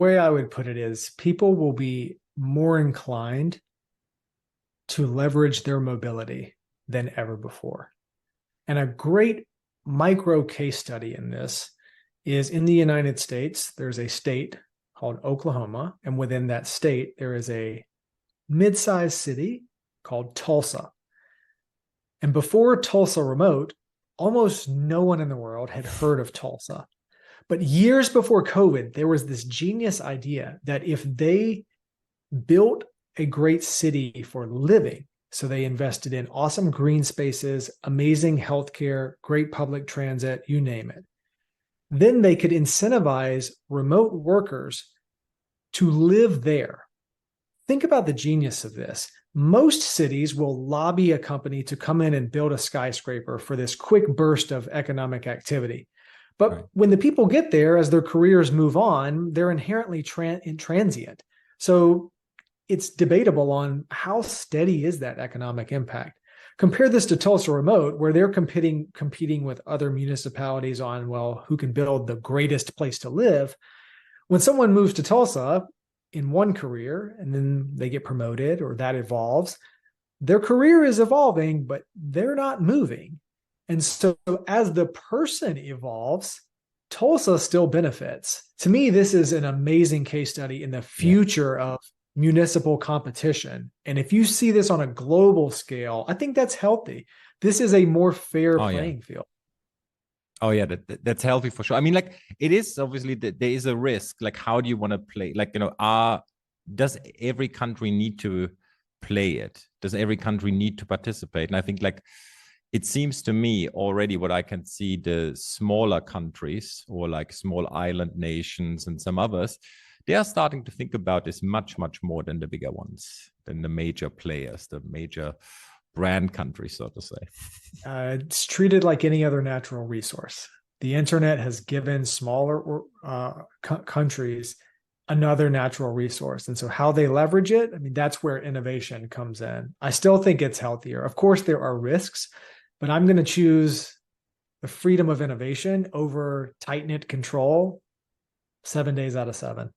way I would put it is people will be more inclined to leverage their mobility than ever before. And a great micro case study in this is in the United States, there's a state called Oklahoma. And within that state, there is a mid-sized city called Tulsa. And before Tulsa Remote, almost no one in the world had heard of Tulsa. But years before COVID, there was this genius idea that if they built a great city for living, so they invested in awesome green spaces, amazing healthcare, great public transit, you name it, then they could incentivize remote workers to live there. Think about the genius of this. Most cities will lobby a company to come in and build a skyscraper for this quick burst of economic activity. But right. When the people get there, as their careers move on, they're inherently transient. So it's debatable on how steady is that economic impact. Compare this to Tulsa Remote, where they're competing with other municipalities on, well, who can build the greatest place to live. When someone moves to Tulsa in one career and then they get promoted or that evolves, their career is evolving, but they're not moving. And so as the person evolves, Tulsa still benefits. To me, this is an amazing case study in the future of municipal competition. And if you see this on a global scale, I think that's healthy. This is a more fair playing field. Oh yeah, that's healthy for sure. I mean, like it is obviously that there is a risk. Like, how do you want to play? Like, does every country need to play it? Does every country need to participate? And I think like it seems to me already what I can see, the smaller countries or like small island nations and some others, they are starting to think about this much, much more than the bigger ones, than the major players, the major brand countries, so to say. It's treated like any other natural resource. The internet has given smaller countries another natural resource. And so how they leverage it, I mean, that's where innovation comes in. I still think it's healthier. Of course, there are risks, but I'm going to choose the freedom of innovation over tight-knit control 7 days out of 7.